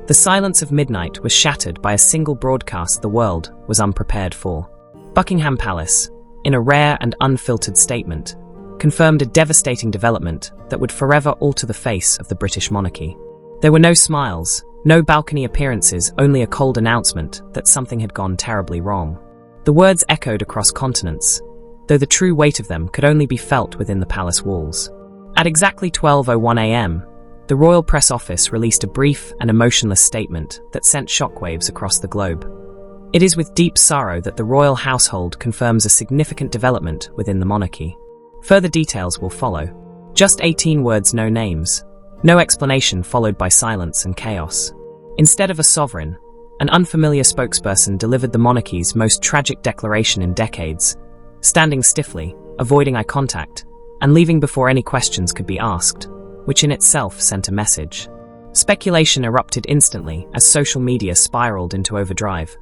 The silence of midnight was shattered by a single broadcast the world was unprepared for. Buckingham Palace, in a rare and unfiltered statement, confirmed a devastating development that would forever alter the face of the British monarchy. There were no smiles, no balcony appearances, only a cold announcement that something had gone terribly wrong. The words echoed across continents, though the true weight of them could only be felt within the palace walls. At exactly 12:01 a.m., the Royal Press Office released a brief and emotionless statement that sent shockwaves across the globe. It is with deep sorrow that the royal household confirms a significant development within the monarchy. Further details will follow. Just 18 words, no names. No explanation, followed by silence and chaos. Instead of a sovereign, an unfamiliar spokesperson delivered the monarchy's most tragic declaration in decades, standing stiffly, avoiding eye contact, and leaving before any questions could be asked, which in itself sent a message. Speculation erupted instantly as social media spiraled into overdrive,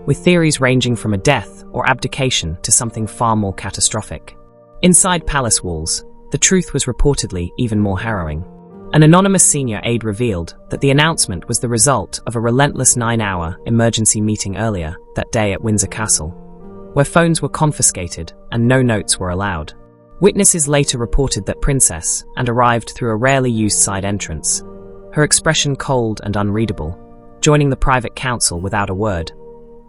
with theories ranging from a death or abdication to something far more catastrophic. Inside palace walls, the truth was reportedly even more harrowing. An anonymous senior aide revealed that the announcement was the result of a relentless 9-hour emergency meeting earlier that day at Windsor Castle, where phones were confiscated and no notes were allowed. Witnesses later reported that Princess and arrived through a rarely used side entrance, her expression cold and unreadable, joining the private council without a word,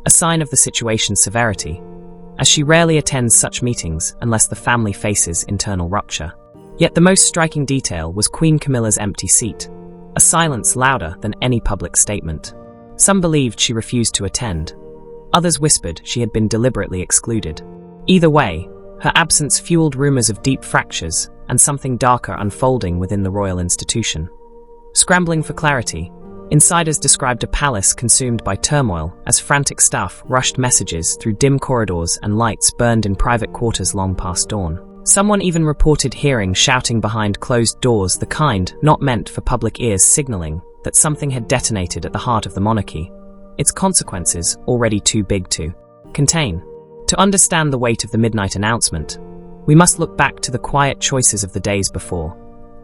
a sign of the situation's severity, as she rarely attends such meetings unless the family faces internal rupture. Yet the most striking detail was Queen Camilla's empty seat, a silence louder than any public statement. Some believed she refused to attend. Others whispered she had been deliberately excluded. Either way, her absence fueled rumors of deep fractures and something darker unfolding within the royal institution. Scrambling for clarity, insiders described a palace consumed by turmoil as frantic staff rushed messages through dim corridors and lights burned in private quarters long past dawn. Someone even reported hearing shouting behind closed doors, the kind not meant for public ears, signaling that something had detonated at the heart of the monarchy, its consequences already too big to contain. To understand the weight of the midnight announcement, we must look back to the quiet choices of the days before,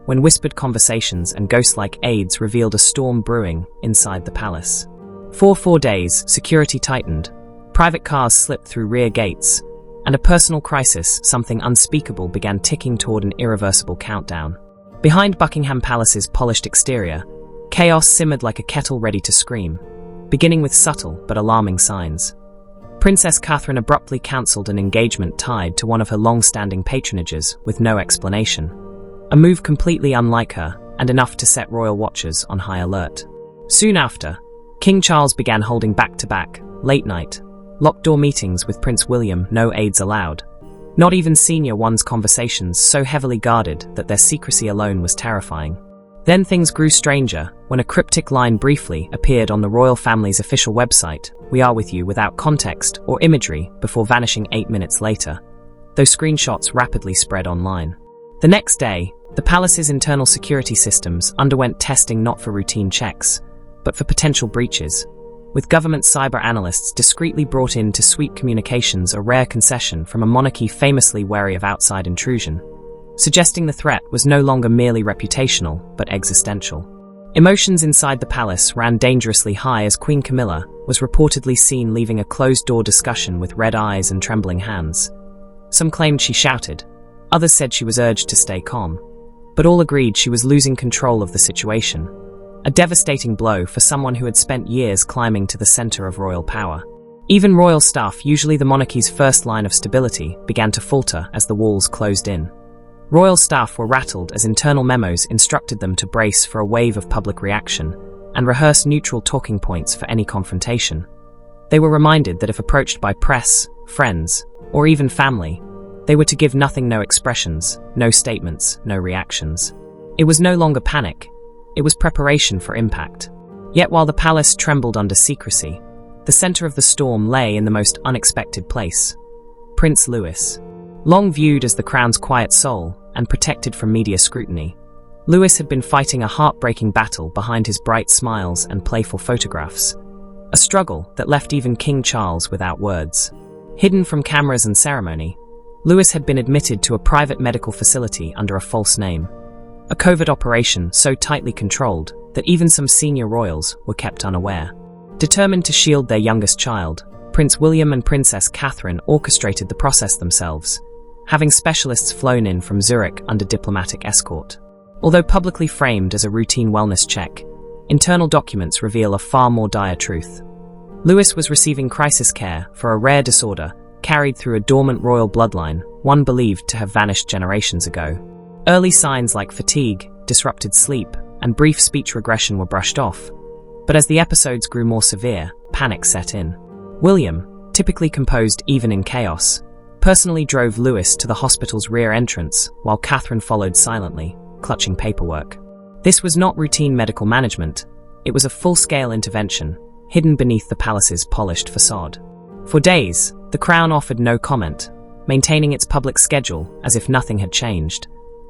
when whispered conversations and ghost-like aides revealed a storm brewing inside the palace. For 4 days, security tightened, private cars slipped through rear gates, and a personal crisis, something unspeakable, began ticking toward an irreversible countdown. Behind Buckingham Palace's polished exterior, chaos simmered like a kettle ready to scream, beginning with subtle but alarming signs. Princess Catherine abruptly cancelled an engagement tied to one of her long-standing patronages with no explanation, a move completely unlike her and enough to set royal watchers on high alert. Soon after, King Charles began holding back-to-back, late-night, locked-door meetings with Prince William, no aides allowed. Not even senior ones, conversations so heavily guarded that their secrecy alone was terrifying. Then things grew stranger when a cryptic line briefly appeared on the royal family's official website, "We are with you," without context or imagery, before vanishing 8 minutes later. Those screenshots rapidly spread online. The next day, the palace's internal security systems underwent testing, not for routine checks, but for potential breaches, with government cyber analysts discreetly brought in to sweep communications, a rare concession from a monarchy famously wary of outside intrusion, suggesting the threat was no longer merely reputational, but existential. Emotions inside the palace ran dangerously high as Queen Camilla was reportedly seen leaving a closed-door discussion with red eyes and trembling hands. Some claimed she shouted, others said she was urged to stay calm, but all agreed she was losing control of the situation. A devastating blow for someone who had spent years climbing to the center of royal power. Even royal staff, usually the monarchy's first line of stability, began to falter as the walls closed in. Royal staff were rattled as internal memos instructed them to brace for a wave of public reaction and rehearse neutral talking points for any confrontation. They were reminded that if approached by press, friends, or even family, they were to give nothing, no expressions, no statements, no reactions. It was no longer panic. It was preparation for impact. Yet while the palace trembled under secrecy, the center of the storm lay in the most unexpected place. Prince Louis. Long viewed as the crown's quiet soul and protected from media scrutiny, Louis had been fighting a heartbreaking battle behind his bright smiles and playful photographs, a struggle that left even King Charles without words. Hidden from cameras and ceremony, Louis had been admitted to a private medical facility under a false name. A covert operation so tightly controlled that even some senior royals were kept unaware. Determined to shield their youngest child, Prince William and Princess Catherine orchestrated the process themselves, having specialists flown in from Zurich under diplomatic escort. Although publicly framed as a routine wellness check, internal documents reveal a far more dire truth. Louis was receiving crisis care for a rare disorder carried through a dormant royal bloodline, one believed to have vanished generations ago. Early signs like fatigue, disrupted sleep, and brief speech regression were brushed off, but as the episodes grew more severe, panic set in. William, typically composed even in chaos, personally drove Louis to the hospital's rear entrance, while Catherine followed silently, clutching paperwork. This was not routine medical management, it was a full-scale intervention, hidden beneath the palace's polished facade. For days, the Crown offered no comment, maintaining its public schedule as if nothing had changed.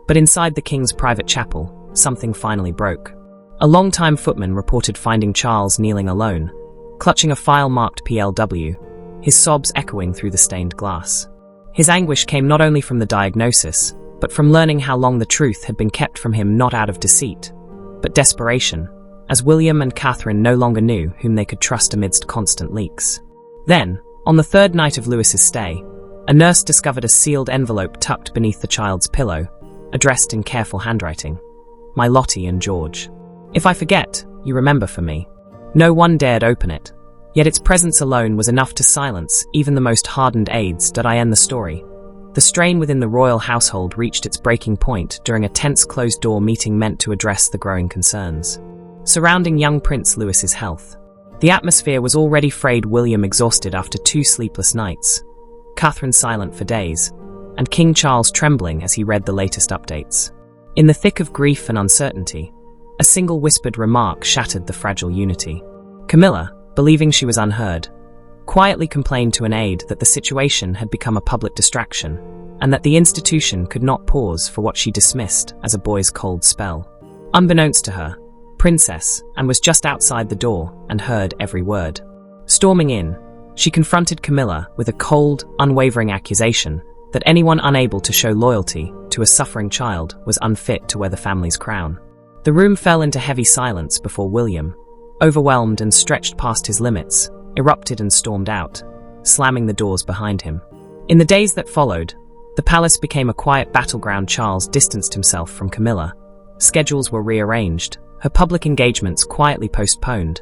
But inside the King's private chapel, something finally broke. A longtime footman reported finding Charles kneeling alone, clutching a file marked PLW, his sobs echoing through the stained glass. His anguish came not only from the diagnosis, but from learning how long the truth had been kept from him, not out of deceit, but desperation, as William and Catherine no longer knew whom they could trust amidst constant leaks. Then, on the third night of Louis's stay, a nurse discovered a sealed envelope tucked beneath the child's pillow, addressed in careful handwriting. "My Lottie and George. If I forget, you remember for me." No one dared open it, yet its presence alone was enough to silence even the most hardened aides. I end the story. The strain within the royal household reached its breaking point during a tense closed-door meeting meant to address the growing concerns surrounding young Prince Louis's health. The atmosphere was already frayed. William exhausted after 2 sleepless nights, Catherine silent for days, and King Charles trembling as he read the latest updates. In the thick of grief and uncertainty, a single whispered remark shattered the fragile unity. Camilla, believing she was unheard, quietly complained to an aide that the situation had become a public distraction, and that the institution could not pause for what she dismissed as a boy's cold spell. Unbeknownst to her, Princess Anne was just outside the door and heard every word. Storming in, she confronted Camilla with a cold, unwavering accusation that anyone unable to show loyalty to a suffering child was unfit to wear the family's crown. The room fell into heavy silence before William, overwhelmed and stretched past his limits, erupted and stormed out, slamming the doors behind him. In the days that followed, the palace became a quiet battleground. Charles distanced himself from Camilla. Schedules were rearranged, her public engagements quietly postponed,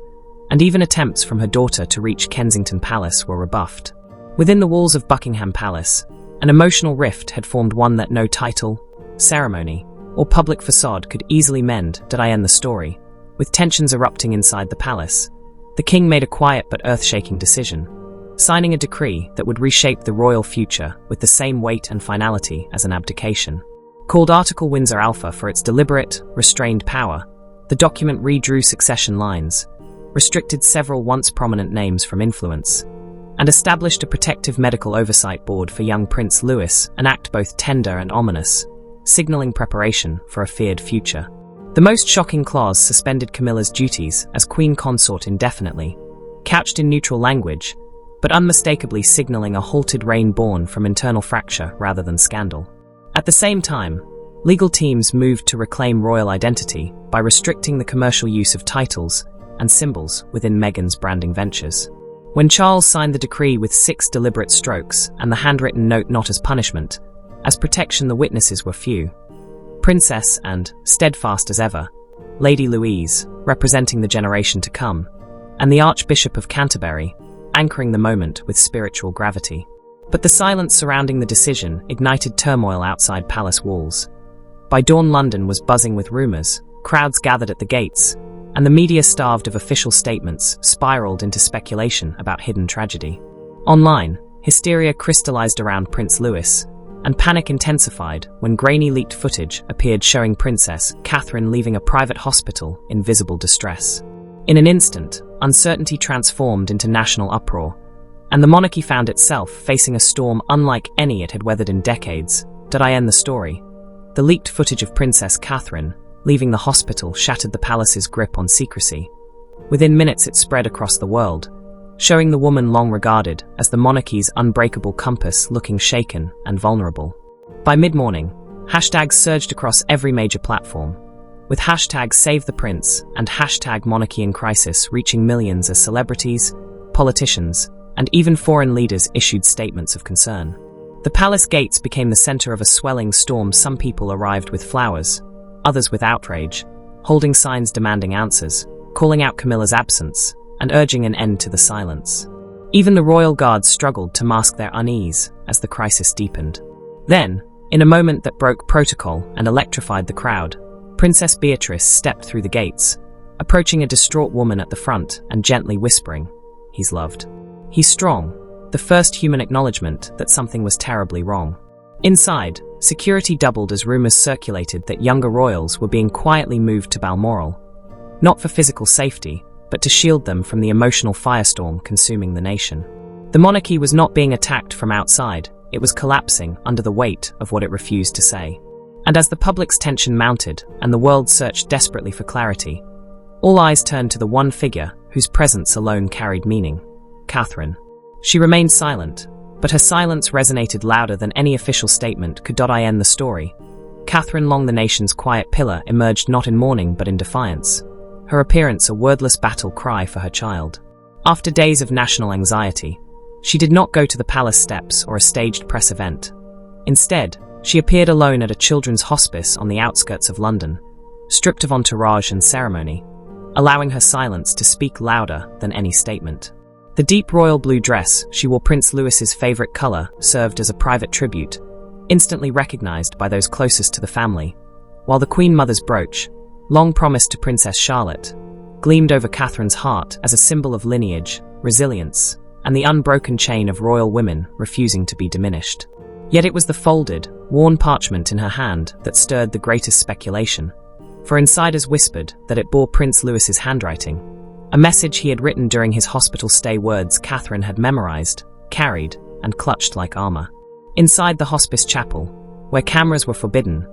and even attempts from her daughter to reach Kensington Palace were rebuffed. Within the walls of Buckingham Palace, an emotional rift had formed, one that no title, ceremony, or public facade could easily mend. I end the story. With tensions erupting inside the palace, the king made a quiet but earth-shaking decision, signing a decree that would reshape the royal future with the same weight and finality as an abdication. Called Article Windsor Alpha for its deliberate, restrained power, the document redrew succession lines, restricted several once prominent names from influence, and established a protective medical oversight board for young Prince Louis, an act both tender and ominous, signaling preparation for a feared future. The most shocking clause suspended Camilla's duties as queen consort indefinitely, couched in neutral language, but unmistakably signaling a halted reign born from internal fracture rather than scandal. At the same time, legal teams moved to reclaim royal identity by restricting the commercial use of titles and symbols within Meghan's branding ventures. When Charles signed the decree with 6 deliberate strokes and the handwritten note not as punishment, as protection, the witnesses were few. Princess and, steadfast as ever, Lady Louise, representing the generation to come, and the Archbishop of Canterbury, anchoring the moment with spiritual gravity. But the silence surrounding the decision ignited turmoil outside palace walls. By dawn, London was buzzing with rumours, crowds gathered at the gates, and the media, starved of official statements, spiraled into speculation about hidden tragedy. Online, hysteria crystallized around Prince Louis, and panic intensified when grainy leaked footage appeared showing Princess Catherine leaving a private hospital in visible distress. In an instant, uncertainty transformed into national uproar, and the monarchy found itself facing a storm unlike any it had weathered in decades. I end the story. The leaked footage of Princess Catherine leaving the hospital shattered the palace's grip on secrecy. Within minutes it spread across the world, showing the woman long regarded as the monarchy's unbreakable compass looking shaken and vulnerable. By mid-morning, hashtags surged across every major platform, with hashtag Save the Prince and hashtag Monarchy in Crisis reaching millions as celebrities, politicians, and even foreign leaders issued statements of concern. The palace gates became the center of a swelling storm. Some people arrived with flowers, others with outrage, holding signs demanding answers, calling out Camilla's absence, and urging an end to the silence. Even the royal guards struggled to mask their unease as the crisis deepened. Then, in a moment that broke protocol and electrified the crowd, Princess Beatrice stepped through the gates, approaching a distraught woman at the front and gently whispering, "He's loved. He's strong," the first human acknowledgement that something was terribly wrong. Inside, security doubled as rumors circulated that younger royals were being quietly moved to Balmoral, not for physical safety, but to shield them from the emotional firestorm consuming the nation. The monarchy was not being attacked from outside, it was collapsing under the weight of what it refused to say. And as the public's tension mounted and the world searched desperately for clarity, all eyes turned to the one figure whose presence alone carried meaning: Catherine. She remained silent, but her silence resonated louder than any official statement could. End the story. Catherine, long the nation's quiet pillar, emerged not in mourning but in defiance, her appearance a wordless battle cry for her child. After days of national anxiety, she did not go to the palace steps or a staged press event. Instead, she appeared alone at a children's hospice on the outskirts of London, stripped of entourage and ceremony, allowing her silence to speak louder than any statement. The deep royal blue dress she wore, Prince Louis's favorite color, served as a private tribute, instantly recognized by those closest to the family, while the Queen Mother's brooch, long promised to Princess Charlotte, gleamed over Catherine's heart as a symbol of lineage, resilience, and the unbroken chain of royal women refusing to be diminished. Yet it was the folded, worn parchment in her hand that stirred the greatest speculation, for insiders whispered that it bore Prince Louis's handwriting, a message he had written during his hospital stay, words Catherine had memorized, carried, and clutched like armor. Inside the hospice chapel, where cameras were forbidden,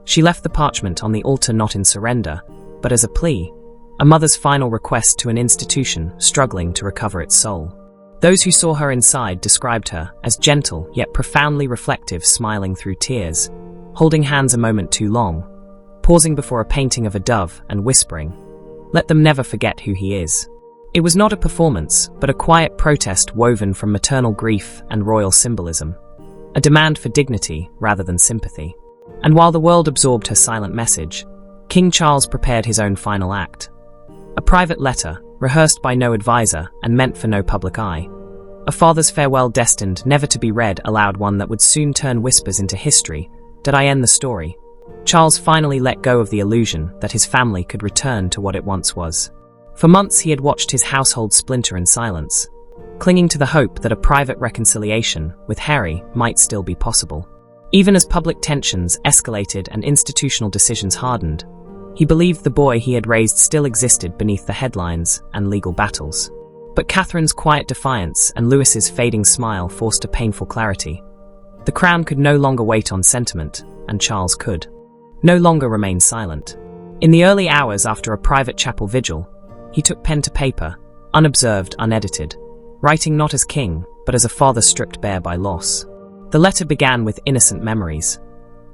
she left the parchment on the altar, not in surrender, but as a plea, a mother's final request to an institution struggling to recover its soul. Those who saw her inside described her as gentle yet profoundly reflective, smiling through tears, holding hands a moment too long, pausing before a painting of a dove and whispering, "Let them never forget who he is." It was not a performance, but a quiet protest woven from maternal grief and royal symbolism, a demand for dignity rather than sympathy. And while the world absorbed her silent message, King Charles prepared his own final act. A private letter, rehearsed by no advisor and meant for no public eye. A father's farewell destined never to be read aloud, one that would soon turn whispers into history. Did I end the story? Charles finally let go of the illusion that his family could return to what it once was. For months he had watched his household splinter in silence, clinging to the hope that a private reconciliation with Harry might still be possible. Even as public tensions escalated and institutional decisions hardened, he believed the boy he had raised still existed beneath the headlines and legal battles. But Catherine's quiet defiance and Louis's fading smile forced a painful clarity. The crown could no longer wait on sentiment, and Charles could no longer remain silent. In the early hours after a private chapel vigil, he took pen to paper, unobserved, unedited, writing not as king, but as a father stripped bare by loss. The letter began with innocent memories.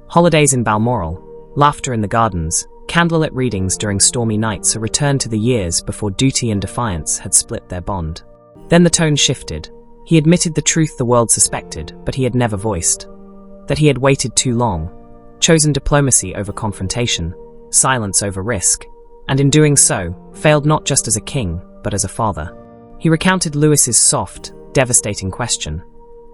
Holidays in Balmoral, laughter in the gardens, candlelit readings during stormy nights, a return to the years before duty and defiance had split their bond. Then the tone shifted. He admitted the truth the world suspected, but he had never voiced. That he had waited too long, chosen diplomacy over confrontation, silence over risk, and in doing so, failed not just as a king, but as a father. He recounted Louis's soft, devastating question,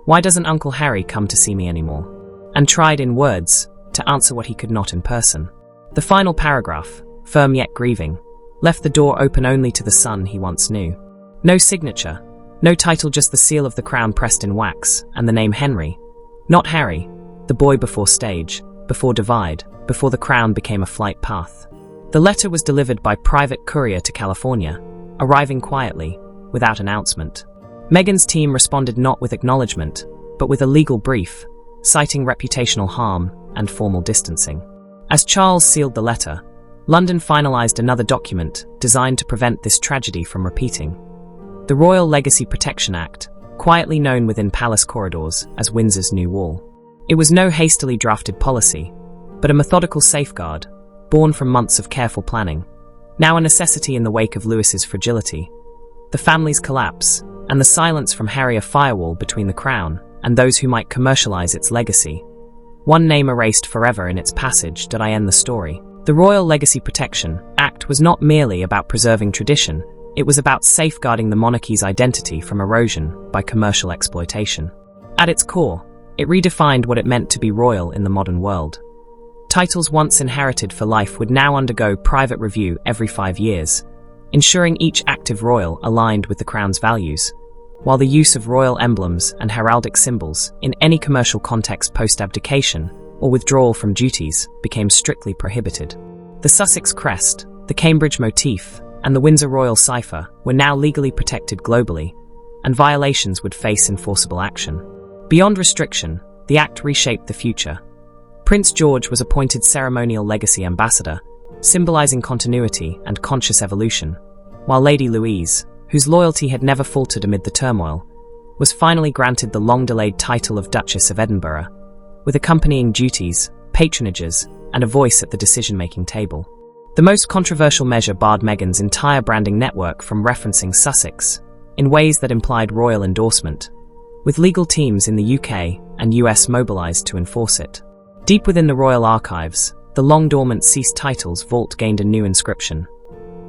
"Why doesn't Uncle Harry come to see me anymore?" and tried in words to answer what he could not in person. The final paragraph, firm yet grieving, left the door open only to the son he once knew. No signature, no title, just the seal of the crown pressed in wax, and the name Henry. Not Harry, the boy before stage, before divide, before the crown became a flight path. The letter was delivered by private courier to California, arriving quietly, without announcement. Meghan's team responded not with acknowledgement, but with a legal brief, citing reputational harm and formal distancing. As Charles sealed the letter, London finalized another document designed to prevent this tragedy from repeating. The Royal Legacy Protection Act, quietly known within palace corridors as Windsor's new wall. It was no hastily drafted policy, but a methodical safeguard, born from months of careful planning, now a necessity in the wake of Louis's fragility. The family's collapse, and the silence from Harry, a firewall between the crown and those who might commercialize its legacy. One name erased forever in its passage did I end the story. The Royal Legacy Protection Act was not merely about preserving tradition, it was about safeguarding the monarchy's identity from erosion by commercial exploitation. At its core, it redefined what it meant to be royal in the modern world. Titles once inherited for life would now undergo private review every 5 years, ensuring each active royal aligned with the crown's values, while the use of royal emblems and heraldic symbols in any commercial context post-abdication or withdrawal from duties became strictly prohibited. The Sussex crest, the Cambridge motif, and the Windsor royal cipher were now legally protected globally, and violations would face enforceable action. Beyond restriction, the Act reshaped the future. Prince George was appointed ceremonial legacy ambassador, symbolizing continuity and conscious evolution, while Lady Louise, whose loyalty had never faltered amid the turmoil, was finally granted the long-delayed title of Duchess of Edinburgh, with accompanying duties, patronages, and a voice at the decision-making table. The most controversial measure barred Meghan's entire branding network from referencing Sussex in ways that implied royal endorsement, with legal teams in the UK and US mobilized to enforce it. Deep within the royal archives, the long-dormant ceased titles vault gained a new inscription: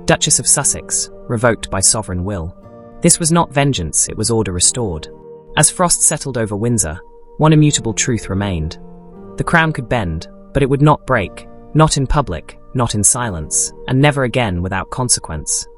Duchess of Sussex, revoked by sovereign will. This was not vengeance, it was order restored. As frost settled over Windsor, one immutable truth remained. The crown could bend, but it would not break, not in public, not in silence, and never again without consequence.